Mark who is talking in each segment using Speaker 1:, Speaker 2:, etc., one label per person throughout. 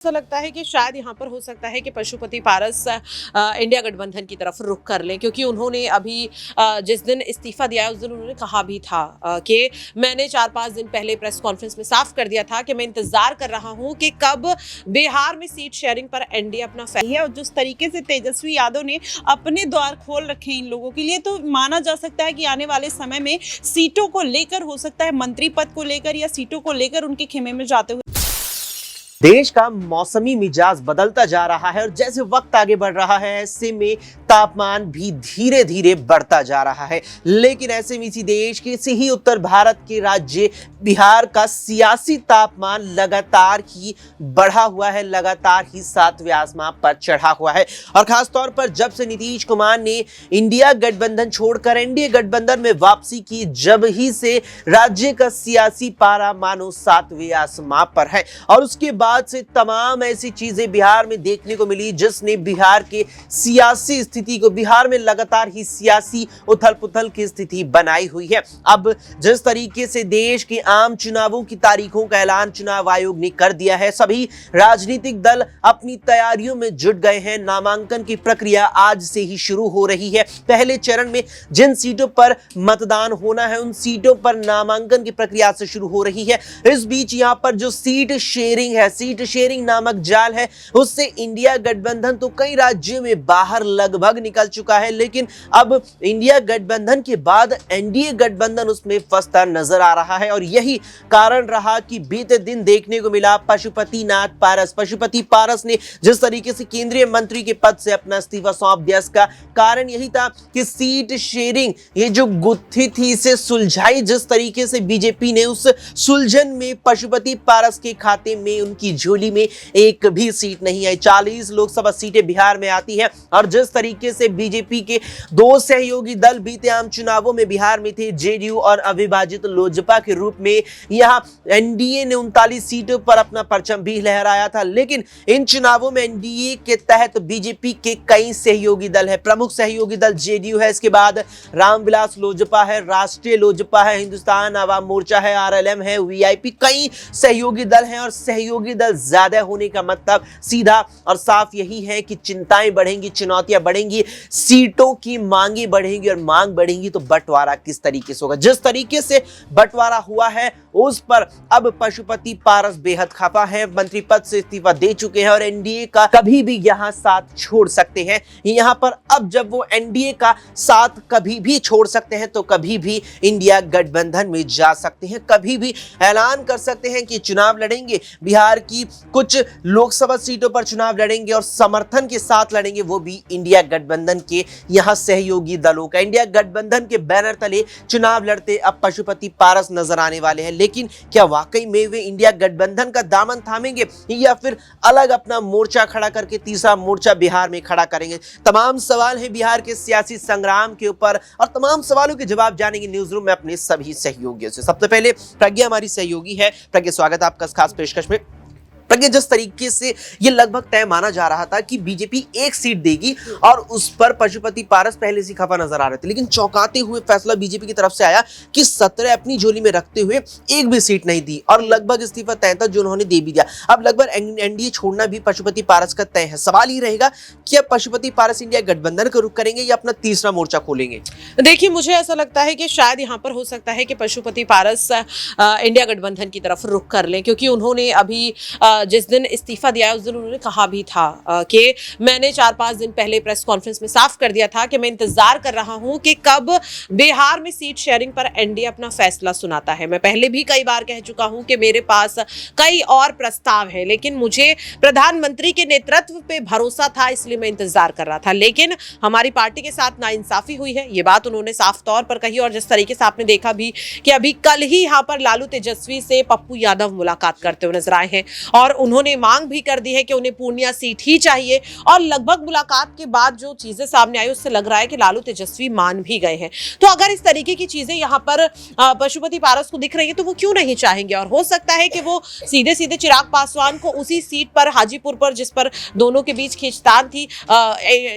Speaker 1: ऐसा लगता है कि शायद यहाँ पर हो सकता है कि पशुपति पारस इंडिया गठबंधन की तरफ रुख कर लें, क्योंकि उन्होंने अभी जिस दिन इस्तीफा दिया है उस दिन उन्होंने कहा भी था कि मैंने 4-5 दिन पहले प्रेस कॉन्फ्रेंस में साफ कर दिया था कि मैं इंतजार कर रहा हूँ कि कब बिहार में सीट शेयरिंग पर एनडीए अपना फैसला।
Speaker 2: है और जिस तरीके से तेजस्वी यादव ने अपने द्वार खोल रखे इन लोगों के लिए, तो माना जा सकता है कि आने वाले समय में सीटों को लेकर, हो सकता है मंत्री पद को लेकर या सीटों को लेकर उनके खेमे में जाते हुए।
Speaker 3: देश का मौसमी मिजाज बदलता जा रहा है और जैसे वक्त आगे बढ़ रहा है ऐसे में तापमान भी धीरे धीरे बढ़ता जा रहा है। लेकिन ऐसे में इसी देश के इसी ही उत्तर भारत के राज्य बिहार का सियासी तापमान लगातार ही बढ़ा हुआ है, लगातार ही 7वें आसमान पर चढ़ा हुआ है। और खासतौर पर जब से नीतीश कुमार ने इंडिया गठबंधन छोड़कर एनडीए गठबंधन में वापसी की, जब ही से राज्य का सियासी पारा मानो 7वें आसमान पर है। और उसके बाद से तमाम ऐसी चीजें बिहार में देखने को मिली जिसने बिहार के सियासी स्थिति को, बिहार में लगातार ही सियासी उथल पुथल की स्थिति बनाई हुई है। अब जिस तरीके से देश के आम चुनावों की तारीखों का ऐलान चुनाव आयोग ने कर दिया है, सभी राजनीतिक दल अपनी तैयारियों में जुट गए हैं। नामांकन की प्रक्रिया आज से ही शुरू हो रही है। पहले चरण में जिन सीटों पर मतदान होना है उन सीटों पर नामांकन की प्रक्रिया से शुरू हो रही है। इस बीच यहां पर जो सीट शेयरिंग है, सीट शेयरिंग नामक जाल है, उससे इंडिया गठबंधन तो कई राज्यों में बाहर लगभग निकल चुका है, लेकिन अब इंडिया गठबंधन के बाद एनडीए गठबंधन उसमें फंसता नजर आ रहा है। और यही कारण रहा कि बीते दिन देखने को मिला पशुपति पारस ने जिस तरीके से केंद्रीय मंत्री के पद से अपना इस्तीफा सौंप दिया। इसका कारण यही था कि सीट शेयरिंग ये जो गुत्थी थी इसे सुलझाई जिस तरीके से बीजेपी ने, उस सुलझन में पशुपति पारस के खाते में, उनकी झोली में एक भी सीट नहीं आई। 40 लोकसभा सीटें बिहार में आती है और जिस तरीके से बीजेपी के दो सहयोगी दल बीते आम चुनावों में बिहार में थे, जेडीयू और अविभाजित लोजपा के रूप में, यहां एनडीए ने 39 सीटों पर अपना परचम भी लहराया था। लेकिन इन चुनावों में एनडीए के तहत बीजेपी के कई सहयोगी दल है। प्रमुख सहयोगी दल जेडीयू है, इसके बाद रामविलास लोजपा है, राष्ट्रीय लोजपा है, हिंदुस्तान आवाम मोर्चा है, आरएलएम है, वीआईपी, कई सहयोगी दल हैं। और सहयोगी दल ज्यादा होने का मतलब सीधा और साफ यही है कि चिंताएं बढ़ेंगी, चुनौतियां बढ़ेंगी, सीटों की मांगे बढ़ेंगी और मांग बढ़ेंगी तो बंटवारा किस तरीके से होगा। जिस तरीके से बंटवारा हुआ है उस पर अब पशुपति पारस बेहद खफा है, मंत्री पद से इस्तीफा दे चुके हैं और एनडीए का कभी भी यहां साथ छोड़ सकते हैं। यहां पर अब जब वो एनडीए का साथ कभी भी छोड़ सकते हैं तो कभी भी इंडिया गठबंधन में जा सकते हैं, कभी भी ऐलान कर सकते हैं कि चुनाव लड़ेंगे, बिहार की कुछ लोकसभा सीटों पर चुनाव लड़ेंगे और समर्थन के साथ लड़ेंगे, वो भी इंडिया गठबंधन के यहां सहयोगी दलों का। इंडिया गठबंधन के बैनर तले चुनाव लड़ते अब पशुपति पारस नजर आने वाले हैं। लेकिन क्या वाकई में वे इंडिया गठबंधन का दामन थामेंगे या फिर अलग अपना मोर्चा खड़ा करके तीसरा मोर्चा बिहार में खड़ा करेंगे? तमाम सवाल हैं बिहार के सियासी संग्राम के ऊपर और तमाम सवालों के जवाब जानेंगे न्यूज रूम में अपने सभी सहयोगियों से। सबसे पहले प्रज्ञा हमारी सहयोगी है। प्रज्ञा, स्वागत है आपका इस खास पेशकश में। प्रज्ञा, जिस तरीके से ये लगभग तय माना जा रहा था कि बीजेपी एक सीट देगी और उस पर पशुपति पारस पहले से खफा नजर आ रहे थे, लेकिन चौंकाते हुए फैसला बीजेपी की तरफ से आया कि 17 अपनी झोली में रखते हुए एक भी सीट नहीं दी और लगभग इस्तीफा तय था जो उन्होंने दे भी दिया। अब लगभग एनडीए छोड़ना भी पशुपति पारस का तय है। सवाल ये रहेगा कि अब पशुपति पारस इंडिया गठबंधन का रुख करेंगे या अपना तीसरा मोर्चा खोलेंगे?
Speaker 1: देखिए, मुझे ऐसा लगता है कि शायद यहाँ पर हो सकता है कि पशुपति पारस इंडिया गठबंधन की तरफ रुख कर लें, क्योंकि उन्होंने अभी जिस दिन इस्तीफा दिया उस दिन उन्होंने कहा भी था कि मैंने 4-5 दिन पहले प्रेस कॉन्फ्रेंस में साफ कर दिया था कि मैं इंतजार कर रहा हूं कि कब बिहार में सीट शेयरिंग पर एनडीए अपना फैसला सुनाता है। मैं पहले भी कई बार कह चुका हूं कि मेरे पास कई और प्रस्ताव है, लेकिन मुझे प्रधानमंत्री के नेतृत्व पे भरोसा था, इसलिए मैं इंतजार कर रहा था। लेकिन हमारी पार्टी के साथ नाइंसाफी हुई है, ये बात उन्होंने साफ तौर पर कही। और जिस तरीके से आपने देखा भी कि अभी कल ही यहाँ पर लालू तेजस्वी से पप्पू यादव मुलाकात करते हुए नजर आए हैं और उन्होंने मांग भी कर दी है कि उन्हें पूर्णिया सीट ही चाहिए। और लगभग मुलाकात के बाद जो चीजें सामने आई उससे लग रहा है कि लालू तेजस्वी मान भी गए हैं। तो अगर इस तरीके की चीजें यहाँ पर पशुपति पारस को दिख रही है तो वो क्यों नहीं चाहेंगे? और हो सकता है कि वो सीधे सीधे चिराग पासवान को उसी सीट पर, हाजीपुर पर, जिस पर दोनों के बीच खींचतान थी,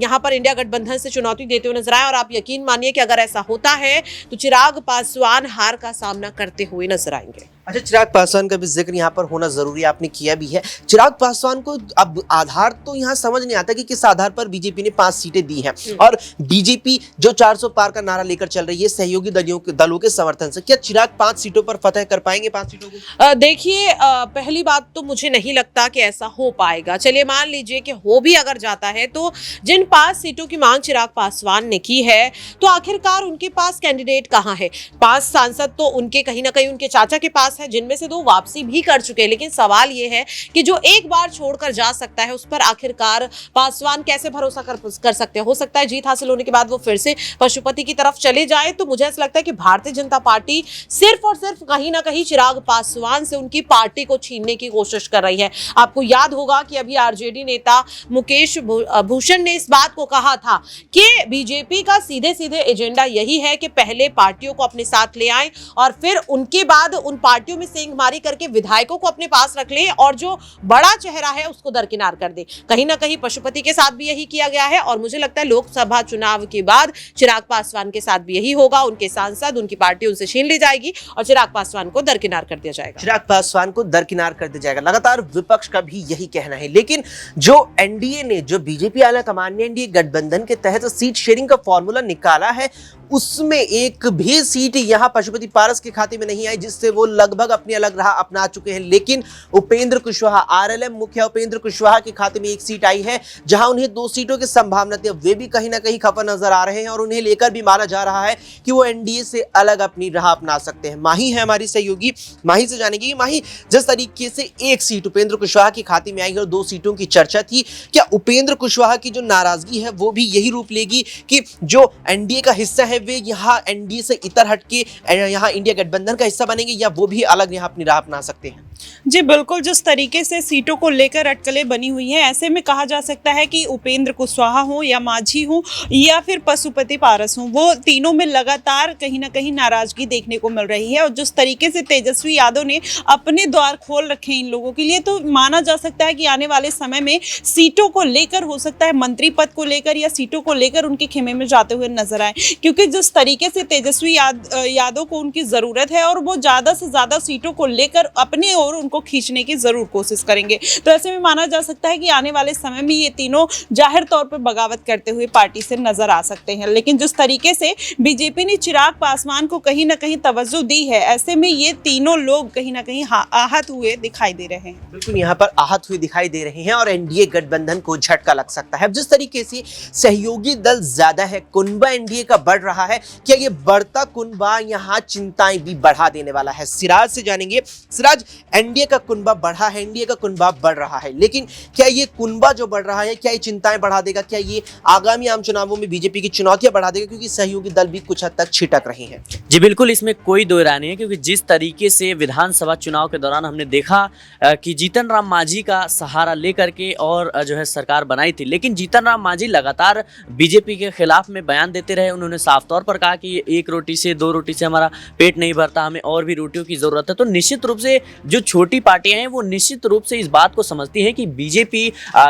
Speaker 1: यहाँ पर इंडिया गठबंधन से चुनौती देते हुए नजर आए। और आप यकीन मानिए कि अगर ऐसा होता है तो चिराग पासवान हार का सामना करते हुए नजर आएंगे।
Speaker 3: अच्छा, चिराग पासवान का भी जिक्र यहाँ पर होना जरूरी आपने किया भी है। चिराग पासवान को अब आधार तो यहाँ समझ नहीं आता कि किस आधार पर बीजेपी ने 5 सीटें दी हैं, और बीजेपी जो 400 पार का नारा लेकर चल रही है सहयोगी दलों के समर्थन से, क्या चिराग 5 सीटों पर फतह कर पाएंगे? 5 सीटों को
Speaker 1: देखिए, पहली बात तो मुझे नहीं लगता कि ऐसा हो पाएगा। चलिए मान लीजिए कि हो भी अगर जाता है तो जिन 5 सीटों की मांग चिराग पासवान ने की है, तो आखिरकार उनके पास कैंडिडेट कहां है? 5 सांसद तो उनके कहीं ना कहीं उनके चाचा के पास है, जिनमें से 2 वापसी भी कर चुके हैं। लेकिन सवाल यह है कि जो एक बार छोड़कर जा सकता है, उस पर आखिरकार पासवान कैसे भरोसा कर सकते हैं? हो सकता है जीत हासिल होने के बाद वो फिर से पशुपति की तरफ चले जाए। तो मुझे ऐसा लगता है कि भारतीय जनता पार्टी सिर्फ और सिर्फ कहीं ना कहीं चिराग पासवान से उनकी पार्टी को छीनने की कोशिश कर रही है। आपको याद होगा कि अभी आरजेडी नेता मुकेश भूषण ने इस बात को कहा था कि बीजेपी का सीधे सीधे एजेंडा यही है कि पहले पार्टियों को अपने साथ ले आएं और फिर उनके बाद उन पार्टियों में सेंधमारी करके विधायकों को अपने पास रख लें और जो बड़ा चेहरा है उसको दरकिनार कर दे। कहीं ना कहीं पशुपति के साथ भी यही किया गया है और मुझे लगता है लोकसभा चुनाव के बाद चिराग पासवान के साथ भी यही होगा। उनके सांसद, उनकी पार्टी उनसे छीन ली जाएगी और चिराग पासवान को दरकिनार कर दिया जाएगा।
Speaker 3: चिराग पासवान को दरकिनार कर दिया जाएगा, लगातार विपक्ष का भी यही कहना है। लेकिन जो एनडीए ने, जो बीजेपी आला कमान ने एनडीए गठबंधन के तहत सीट शेयरिंग का फॉर्मूला निकाला है, उसमें एक भी सीट यहां पशुपति पारस के खाते में नहीं आई, जिससे वो लगभग अपनी अलग राह अपना चुके हैं। लेकिन उपेंद्र कुशवाहा, आरएलएम मुखिया उपेंद्र कुशवाहा के खाते में एक सीट आई है, जहां उन्हें 2 सीटों की संभावना थी। वे भी कहीं ना कहीं खफा नजर आ रहे हैं और उन्हें लेकर भी माना जा रहा है कि वो एनडीए से अलग अपनी राह अपना सकते हैं। माही है हमारी सहयोगी, माही से जानेंगे कि माही, जिस तरीके से एक सीट उपेंद्र कुशवाहा के खाते में आई और 2 सीटों की चर्चा थी, क्या उपेंद्र कुशवाहा की जो नाराजगी है वो भी यही रूप लेगी कि जो एनडीए का हिस्सा है वे यहाँ एनडीए से इतर हटके यहाँ इंडिया गठबंधन का हिस्सा बनेंगे, या वो भी अलग यहाँ अपनी राह अपना सकते हैं?
Speaker 2: जी बिल्कुल, जिस तरीके से सीटों को लेकर अटकलें बनी हुई हैं, ऐसे में कहा जा सकता है कि उपेंद्र कुशवाहा हो या माझी हो या फिर पशुपति पारस हो, वो तीनों में लगातार कहीं ना कहीं नाराजगी देखने को मिल रही है। और जिस तरीके से तेजस्वी यादव ने अपने द्वार खोल रखे हैं इन लोगों के लिए, तो माना जा सकता है कि आने वाले समय में सीटों को लेकर, हो सकता है मंत्री पद को लेकर या सीटों को लेकर उनके खेमे में जाते हुए नजर आए। क्योंकि जिस तरीके से तेजस्वी यादव को उनकी जरूरत है और वो ज्यादा से ज्यादा सीटों को लेकर अपने और उनको खींचने की जरूर कोशिश करेंगे। तो ऐसे में माना जा सकता है कि आने वाले समय में ये तीनों जाहिर तौर पर बगावत करते हुए पार्टी से नजर आ सकते हैं। लेकिन जिस तरीके से बीजेपी ने चिराग पासवान को कहीं ना कहीं तवज्जो दी है, ऐसे में ये तीनों लोग कहीं ना कहीं आहत हुए दिखाई दे रहे हैं।
Speaker 3: बिल्कुल, यहाँ पर आहत हुए दिखाई दे रहे हैं और एनडीए गठबंधन को झटका लग सकता है। जिस तरीके से सहयोगी दल ज्यादा है, कुनबा एनडीए का बढ़ रहा है, क्या ये बढ़ता कुनबा यहाँ चिंताएं भी बढ़ा देने वाला है? सिराज से जानेंगे। सिराज, एनडीए का कुनबा बढ़ा है, एनडीए का कुनबा बढ़ रहा है, लेकिन क्या ये कुनबा जो बढ़ रहा है, क्या ये चिंताएं बढ़ा देगा? क्या ये आगामी आम चुनावों में बीजेपी की चुनौतियां बढ़ा देगा? क्योंकि सहयोगी दल भी कुछ हद तक छिटक रहे हैं।
Speaker 4: जी बिल्कुल, इसमें कोई दो राय नहीं है, क्योंकि जिस तरीके से विधानसभा चुनाव के दौरान हमने देखा कि जीतन राम मांझी का सहारा लेकर के और जो है सरकार बनाई थी, लेकिन जीतन राम मांझी लगातार बीजेपी के खिलाफ में बयान देते रहे। उन्होंने साफ तौर पर कहा कि 1 रोटी से 2 रोटी से हमारा पेट नहीं भरता, हमें और भी रोटियों की जरूरत है। तो निश्चित रूप से जो छोटी पार्टियां हैं वो निश्चित रूप से इस बात को समझती हैं कि बीजेपी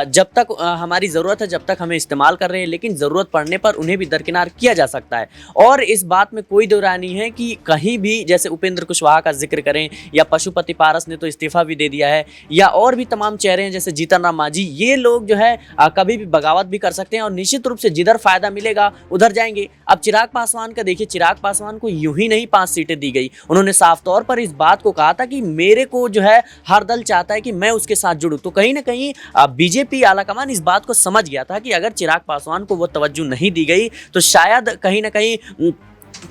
Speaker 4: जब तक हमारी ज़रूरत है, जब तक हमें इस्तेमाल कर रहे हैं, लेकिन ज़रूरत पड़ने पर उन्हें भी दरकिनार किया जा सकता है। और इस बात में कोई दो राय नहीं है कि कहीं भी, जैसे उपेंद्र कुशवाहा का जिक्र करें या पशुपति पारस ने तो इस्तीफा भी दे दिया है, या और भी तमाम चेहरे हैं जैसे जीतन राम मांझी, ये लोग जो है कभी भी बगावत भी कर सकते हैं और निश्चित रूप से जिधर फायदा मिलेगा उधर जाएंगे। अब चिराग पासवान का देखिए, चिराग पासवान को यूं ही नहीं 5 सीटें दी गई। उन्होंने साफ तौर पर इस बात को कहा था कि मेरे को जो है हर दल चाहता है कि मैं उसके साथ जुड़ूं। तो कहीं ना कहीं बीजेपी आलाकमान इस बात को समझ गया था कि अगर चिराग पासवान को वो तवज्जो नहीं दी गई तो शायद कहीं ना कहीं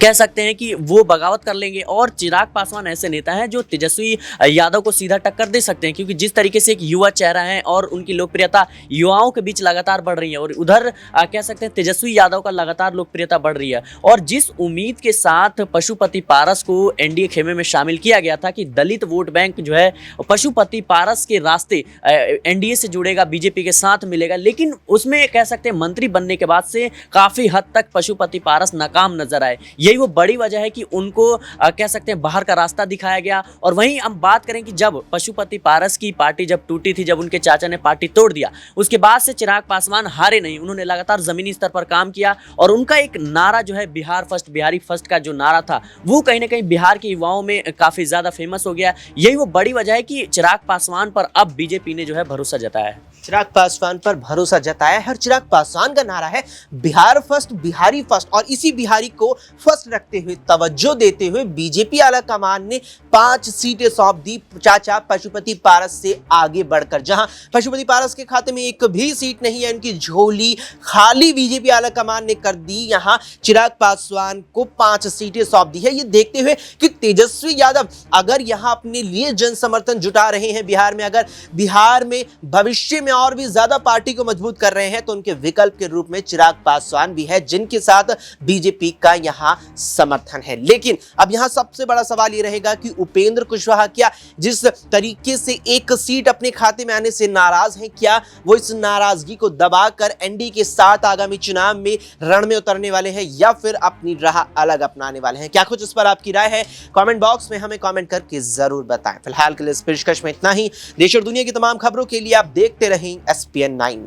Speaker 4: कह सकते हैं कि वो बगावत कर लेंगे। और चिराग पासवान ऐसे नेता हैं जो तेजस्वी यादव को सीधा टक्कर दे सकते हैं, क्योंकि जिस तरीके से एक युवा चेहरा है और उनकी लोकप्रियता युवाओं के बीच लगातार बढ़ रही है, और उधर कह सकते हैं तेजस्वी यादव का लगातार लोकप्रियता बढ़ रही है। और जिस उम्मीद के साथ पशुपति पारस को एनडीए खेमे में शामिल किया गया था कि दलित वोट बैंक जो है पशुपति पारस के रास्ते एनडीए से जुड़ेगा, बीजेपी के साथ मिलेगा, लेकिन उसमें कह सकते हैं मंत्री बनने के बाद से काफ़ी हद तक पशुपति पारस नाकाम नजर आए। यही वो बड़ी वजह है कि उनको कह सकते हैं बाहर का रास्ता दिखाया गया। और वहीं हम बात करें कि जब पशुपति पारस की पार्टी जब टूटी थी, जब उनके चाचा ने पार्टी तोड़ दिया, उसके बाद से चिराग पासवान हारे नहीं, उन्होंने लगातार जमीनी स्तर पर काम किया और उनका एक नारा जो है बिहार फर्स्ट, बिहारी फर्स्ट का जो नारा था वो कहीं ना कहीं बिहार के युवाओं में काफी ज्यादा फेमस हो गया। यही वो बड़ी वजह है कि चिराग पासवान पर अब बीजेपी ने जो है भरोसा जताया है।
Speaker 3: चिराग पासवान पर भरोसा जताया है। चिराग पासवान का नारा है बिहार फर्स्ट, बिहारी फर्स्ट, और इसी बिहारी को फर्स्ट रखते हुए, तवज्जो देते हुए बीजेपी आला कमान ने 5 सीटें सौंप दी चाचा पशुपति पारस से आगे बढ़कर। जहां पशुपति पारस के खाते में एक भी सीट नहीं है, उनकी झोली खाली बीजेपी आला कमान ने कर दी। यहां चिराग पासवान को 5 सीटें सौंप दी है। ये देखते हुए कि तेजस्वी यादव अगर यहां अपने लिए जन समर्थन जुटा रहे हैं बिहार में, अगर बिहार में भविष्य में और भी ज्यादा पार्टी को मजबूत कर रहे हैं, तो उनके विकल्प के रूप में चिराग पासवान भी है, जिनके साथ बीजेपी का यहां समर्थन है। लेकिन अब यहां सबसे बड़ा सवाल यह रहेगा कि उपेंद्र कुशवाहा क्या जिस तरीके से एक सीट अपने खाते में आने से नाराज हैं, क्या वो इस नाराजगी को दबाकर एनडीए के साथ आगामी चुनाव में रण में उतरने वाले हैं या फिर अपनी राह अलग अपनाने वाले हैं? क्या कुछ इस पर आपकी राय है? कमेंट बॉक्स में हमें कमेंट करके जरूर बताएं। फिलहाल के लिए इस पेशकश में इतना ही। देश और दुनिया की तमाम खबरों के लिए आप देखते रहें SPN9 न्यूज।